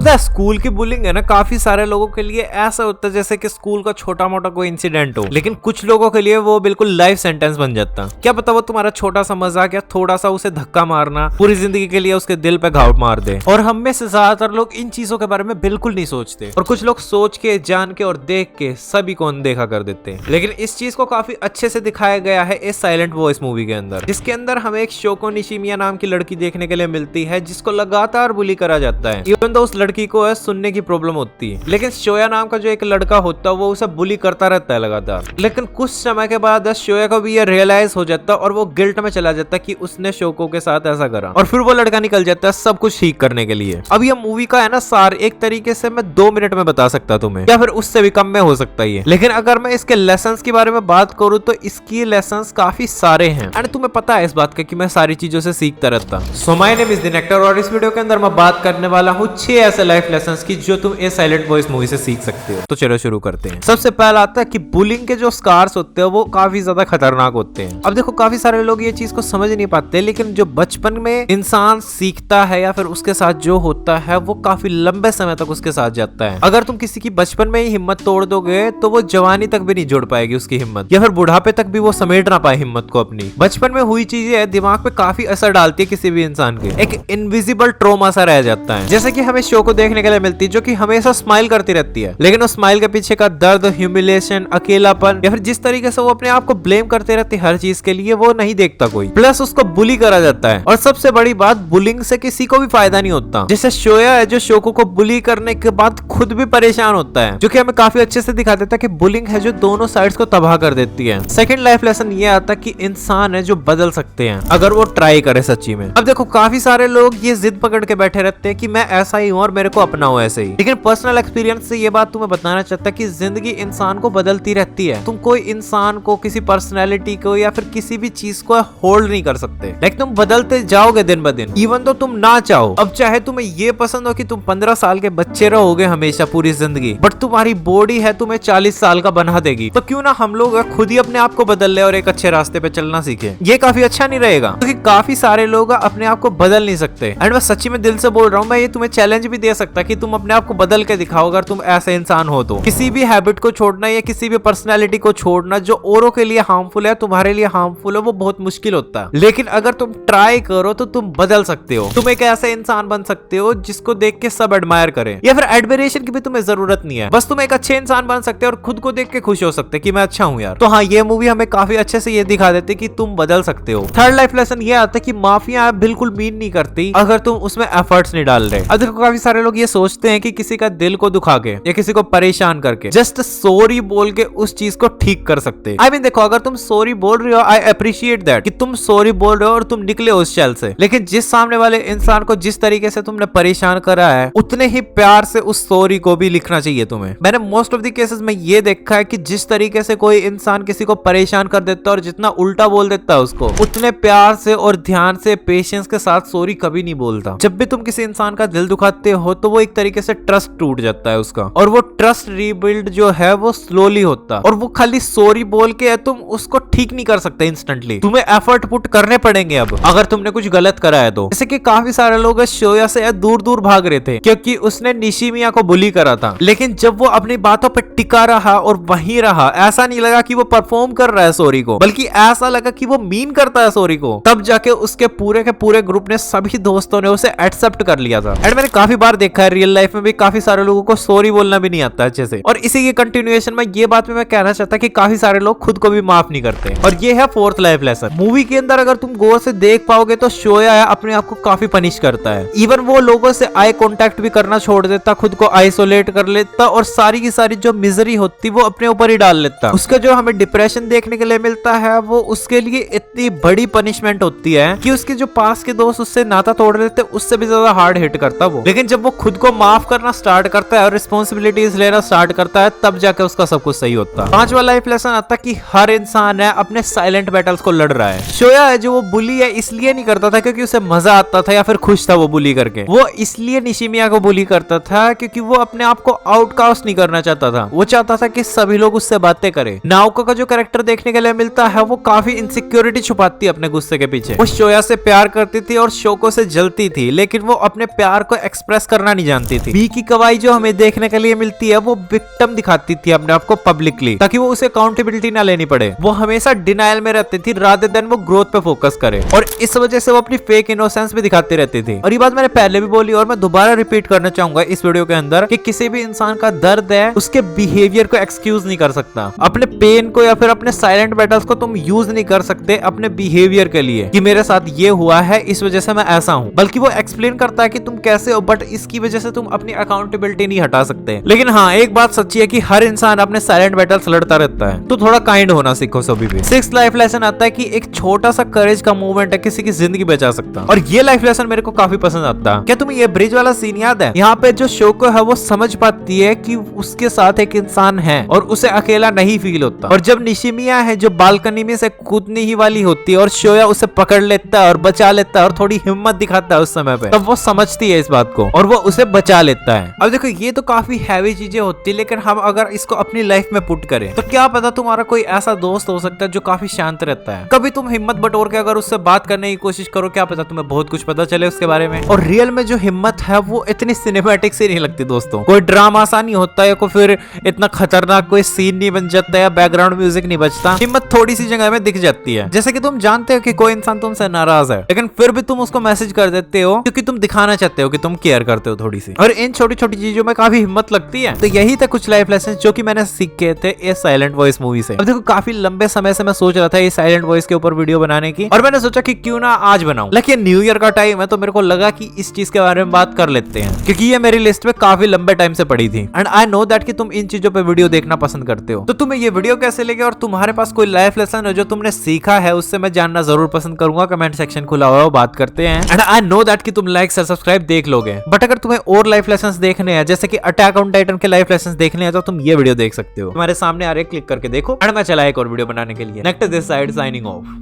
School की bullying है ना, काफी सारे लोगों के लिए ऐसा होता है जैसे कि स्कूल का छोटा मोटा कोई इंसिडेंट हो, लेकिन कुछ लोगों के लिए वो बिल्कुल लाइफ सेंटेंस बन जाता। क्या पता वो तुम्हारा छोटा सा मजाक या थोड़ा सा उसे धक्का मारना पूरी जिंदगी के लिए उसके दिल पे घाव मार दे। और हम में से ज्यादातर लोग इन चीजों के बारे में बिल्कुल नहीं सोचते, और कुछ लोग सोच के, जान के और देख के सभी को अनदेखा कर देते हैं। लेकिन इस चीज को काफी अच्छे से दिखाया गया है इस साइलेंट वॉइस मूवी के अंदर, जिसके अंदर हमें एक शोको निशिमिया नाम की लड़की देखने के लिए मिलती है जिसको लगातार बुली करा जाता है। इवन तो उस लड़की को सुनने की प्रॉब्लम होती है, लेकिन शोया नाम का जो एक लड़का होता है वो उसे बुली करता रहता है लगातार। लेकिन कुछ समय के बाद शोया को भी ये रियलाइज हो जाता है और वो गिल्ट में चला जाता है कि उसने शोको के साथ ऐसा करा, और फिर वो लड़का निकल जाता है सब कुछ ठीक करने के लिए। अब ये मूवी का है ना सार एक तरीके से मैं 2 मिनट में बता सकता तुम्हें, या फिर उससे भी कम में हो सकता है। लेकिन अगर मैं इसके लेसन्स के बारे में बात करूँ तो इसकी लेसन्स काफी सारे हैं, एंड तुम्हें पता है इस बात का कि मैं सारी चीजों से सीखता रहता। सो माय नेम इज दिनेक्टर, और इस वीडियो के अंदर मैं बात करने वाला हूँ 6 ऐसे लाइफ लेसन्स की जो तुम इस साइलेंट वॉइस मूवी से सीख सकते हो। तो चलो शुरू करते हैं। सबसे पहला आता है कि बुलिंग के जो स्कार्स होते हैं वो काफी ज्यादा खतरनाक होते हैं। अब देखो काफी सारे लोग ये चीज को समझ नहीं पाते, लेकिन जो बचपन में इंसान सीखता है या फिर उसके साथ जो होता है वो काफी लंबे समय तक उसके साथ जाता है। अगर तुम किसी की बचपन में ही हिम्मत तोड़ दोगे तो वो जवानी तक भी नहीं जोड़ पाएगी उसकी हिम्मत, या फिर बुढ़ापे तक भी वो समेट ना पाए हिम्मत को अपनी। बचपन में हुई चीजें दिमाग पे काफी असर डालती है किसी भी इंसान के, एक इनविजिबल ट्रॉमा सा रह जाता है। जैसे कि हमें शो को देखने के लिए मिलती है जो कि हमेशा स्माइल करती रहती है, लेकिन उस स्माइल के पीछे का दर्द, ह्यूमिलेशन, अकेलापन, या फिर जिस तरीके से वो अपने आप को ब्लेम करते रहती है हर चीज के लिए, वो नहीं देखता कोई। प्लस उसको बुली करा जाता है, और सबसे बड़ी बात बुलिंग से किसी को भी फायदा नहीं होता। जैसे शोया है जो शोको को बुली करने के बाद खुद भी परेशान होता है, जो कि हमें काफी अच्छे से दिखा देता है कि बुलिंग है जो दोनों साइड्स को तबाह कर देती है। सेकंड लाइफ लेसन ये आता है कि इंसान है जो बदल सकते हैं अगर वो ट्राई करे सच्ची में। अब देखो काफी सारे लोग ये जिद पकड़ के बैठे रहते हैं कि मैं ऐसा ही हूँ और मेरे को अपनाओ ऐसे ही, लेकिन पर्सनल एक्सपीरियंस से ये बात तुम्हें बताना चाहता कि जिंदगी इंसान को बदलती रहती है। तुम कोई इंसान को, किसी पर्सनैलिटी को या फिर किसी भी चीज को होल्ड नहीं कर सकते। लाइक तुम बदलते जाओगे दिन ब दिन, इवन तो तुम ना चाहो। अब चाहे तुम्हें ये पसंद हो कि तुम 15 साल के बच्चे रहोगे हमेशा पूरी जिंदगी, बट तुम्हारी बॉडी है तुम्हें 40 साल का बना देगी, तो क्यों ना हम लोग खुद ही अपने आप को बदल ले और एक अच्छे रास्ते पे चलना सीखे। ये काफी अच्छा नहीं रहेगा, क्योंकि काफी सारे लोग अपने आप को बदल नहीं सकते। एंड मैं सच्ची में दिल से बोल रहा हूँ, मैं ये तुम्हें चैलेंज भी दे सकता कि तुम अपने आप को बदल के दिखाओ अगर तुम ऐसे इंसान हो तो। किसी भी हैबिट को छोड़ना या किसी भी पर्सनैलिटी को छोड़ना जो औरों के लिए हार्मफुल है, तुम्हारे लिए हार्मफुल है, वो बहुत मुश्किल होता है। लेकिन अगर तुम ट्राई करो तो तुम बदल सकते हो। तुम एक ऐसा इंसान बन सकते हो जिसको देख के सब एडमायर करें, या फिर एडमिरेशन की भी तुम्हें जरूरत नहीं है। बस तुम एक अच्छे इंसान बन सकते हो और खुद को देख के खुश हो सकते कि मैं अच्छा हूँ यार। तो हाँ, ये मूवी हमें काफी अच्छे से ये दिखा देती कि तुम बदल सकते हो। थर्ड लाइफ लेसन ये आता है कि माफिया बिल्कुल मीन नहीं करती अगर तुम उसमें एफर्ट्स नहीं डाल रहे। अब देखो काफी सारे लोग ये सोचते हैं कि किसी का दिल को दुखा के या किसी को परेशान करके जस्ट सॉरी बोल के उस चीज को ठीक कर सकते। आई मीन देखो, अगर तुम सॉरी बोल रहे हो, आई अप्रिशिएट दैट कि तुम सॉरी बोल रहे हो और तुम निकले उस शैल से, लेकिन जिस सामने वाले इंसान को जिस तरीके से तुमने परेशान करा है उतने ही प्यार से उस सॉरी को भी लिखना चाहिए तुम्हें। मैंने मोस्ट ऑफ द केसेस में ये देखा है कि जिस तरीके से कोई इंसान किसी को परेशान कर देता है और जितना उल्टा बोल देता है उसको, उतने प्यार से और ध्यान से, पेशेंस के साथ सॉरी कभी नहीं बोलता। जब भी तुम किसी इंसान का दिल दुखाते हो तो वो एक तरीके से ट्रस्ट टूट जाता है उसका, और वो ट्रस्ट रीबिल्ड जो है वो स्लोली होता है, और वो खाली सॉरी बोल के तुम उसको ठीक नहीं कर सकते इंस्टेंटली। तुम्हें एफर्ट पुट करने पड़ेंगे अब अगर तुमने कुछ गलत करा है तो। जैसे कि काफी सारे लोग शोया से दूर दूर भाग रहे थे क्योंकि उसने निशिमिया को बुली करा था, लेकिन जब वो अपनी बातों पर टिका रहा और वहीं रहा, ऐसा नहीं लगा कि वो परफॉर्म कर रहा है सॉरी को, बल्कि ऐसा लगा कि वो मीन करता है सॉरी को, तब जाके उसके पूरे के पूरे ग्रुप ने, सभी दोस्तों ने उसे एक्सेप्ट कर लिया था। एंड मैंने काफी बार देखा है रियल लाइफ में भी काफी सारे लोगों को सॉरी बोलना भी नहीं आता अच्छे से, और इसी के कंटिन्यूएशन में ये बात मैं कहना चाहता कि काफी सारे लोग खुद को भी माफ नहीं करते। और ये है फोर्थ लाइफ लेसन। मूवी के अंदर अगर तुम गौर से देख पाओगे तो शोया अपने आप को काफी पनिश करता है। इवन वो लोगों से आई कांटेक्ट भी करना छोड़ देता, खुद को आइसोलेट कर लेता, और सारी की सारी जो मिजरी होती वो अपने ऊपर ही डाल लेता। उसका जो हमें डिप्रेशन देखने के लिए मिलता है वो उसके लिए इतनी बड़ी पनिशमेंट होती है कि उसके जो पास के दोस्त उससे नाता तोड़ देते उससे भी ज्यादा हार्ड हिट करता वो। लेकिन जब वो खुद को माफ करना स्टार्ट करता है और रिस्पॉन्सिबिलिटीज लेना स्टार्ट करता है, तब जाके उसका सब कुछ सही होता है। पांचवा लाइफ लेसन आता कि हर इंसान है अपने साइलेंट बैटल्स को लड़ रहा है। शोया है जो वो बुली है इसलिए नहीं करता था क्योंकि उसे मजा आता था या फिर खुश था वो बुली करके, वो इसलिए निशिमिया को बुली करता था क्योंकि वो अपने आप को आउटकास्ट नहीं करना चाहता था। वो चाहता था कि सभी लोग उससे बातें करें। नाओको का जो कैरेक्टर देखने के लिए मिलता है वो काफी इनसिक्योरिटी छुपाती है अपने गुस्से के पीछे। वो शोया से प्यार करती थी और शोको से जलती थी, लेकिन वो अपने प्यार को एक्सप्रेस करना नहीं जानती थी। बी की गवाही जो हमें देखने के लिए मिलती है वो विक्टिम दिखाती थी अपने आप को पब्लिकली, ताकि वो उसे अकाउंटेबिलिटी ना लेनी पड़े। वो हमेशा डिनायल में रहती थी रादर देन वो ग्रोथ पे फोकस करे, और इस वजह से वो अपनी फेक इनोसेंस भी दिखाती रहती थी। और ये बात मैंने पहले भी बोली और मैं दोबारा रिपीट करना चाहूंगा इस वीडियो के अंदर कि किसी भी इंसान का दर्द है उसके बिहेवियर को एक्सक्यूज नहीं कर सकता। अपने पेन को या फिर अपने साइलेंट बैटल्स को तुम यूज नहीं कर सकते अपने बिहेवियर के लिए कि मेरे साथ ये हुआ है इस वजह से मैं ऐसा हूं, बल्कि वो एक्सप्लेन करता है कि तुम कैसे हो, बट इसकी वजह से तुम अपनी अकाउंटेबिलिटी नहीं हटा सकते। लेकिन हाँ, एक बात सच्ची है कि हर इंसान अपने साइलेंट बैटल्स लड़ता रहता है, तो थोड़ा काइंड होना सीखो सभी भी। सिक्स्थ लाइफ लेसन आता है कि एक छोटा सा करेज का मूवमेंट है किसी की जिंदगी बचा सकता, और ये लाइफ लेसन मेरे को काफी पसंद आता है। क्या तुम्हें ये ब्रिज वाला सीन याद है? यहाँ पे जो शोको है वो समझ पाती है कि उसके साथ एक इंसान है और उसे अकेला नहीं फील होता, और जब निशिमिया है जो बालकनी में से कूदने ही वाली होती है और शोया उसे पकड़ लेता है और बचा लेता है और थोड़ी हिम्मत दिखाता है उस समय पे, तब वो समझती है इस बात को और वो उसे बचा लेता है। अब देखो, ये तो काफी हैवी चीजें होती है, लेकिन हम अगर इसको अपनी लाइफ में पुट करें तो क्या पता तुम्हारा कोई ऐसा दोस्त हो सकता है जो काफी शांत रहता है। कभी तुम हिम्मत बटोर के अगर उससे बात करने की कोशिश करो, क्या पता तुम्हें बहुत कुछ पता चले उसके बारे में। और रियल में जो हिम्मत है वो इतनी सिनेमैटिक से नहीं लगती दोस्तों, कोई ड्रामा सा नहीं होता है, फिर इतना खतरनाक कोई सीन नहीं बन जाता है, बैकग्राउंड म्यूजिक नहीं बजता। हिम्मत थोड़ी सी जगह में दिख जाती है, जैसे कि तुम जानते हो कि कोई इंसान तुमसे नाराज है, लेकिन फिर भी तुम उसको मैसेज कर देते हो क्योंकि तुम दिखाना चाहते हो कि तुम केयर करते हो थोड़ी सी, और इन छोटी छोटी चीजों में काफी हिम्मत लगती है। तो यही थे कुछ लाइफ लेसन जो कि मैंने सीखे थे इस साइलेंट वॉइस मूवी से। अब देखो, काफी लंबे समय से मैं सोच रहा था इस साइलेंट वॉइस के ऊपर वीडियो बनाने की, और मैंने सोचा कि क्यों ना आज बनाऊं, लेकिन न्यू ईयर का टाइम है तो मेरे को लगा कि इस चीज के बारे में बात कर लेते हैं, क्योंकि ये मेरी लिस्ट में काफी लंबे टाइम से पड़ी थी, एंड आई नो दैट कि तुम इन चीजों पे वीडियो देखना पसंद करते हो। तो तुम्हें ये वीडियो कैसे लगे और तुम्हारे पास कोई लाइफ लेसन है जो तुमने सीखा है, उससे मैं जानना जरूर पसंद करूंगा। कमेंट सेक्शन खुला हुआ है, बात करते हैं, एंड आई नो दैट कि तुम लाइक से सब्सक्राइब देख लोगे। बट अगर तुम्हें और लाइफ लेसन्स देखने हैं, जैसे कि अटैक ऑन टाइटन के लाइफ लेसन्स देखने हैं, तो तुम ये वीडियो देख सकते हो। तुम्हारे सामने आ रहे, क्लिक करके देखो, एंड मैं चला एक और वीडियो बनाने के लिए। Next this side signing off.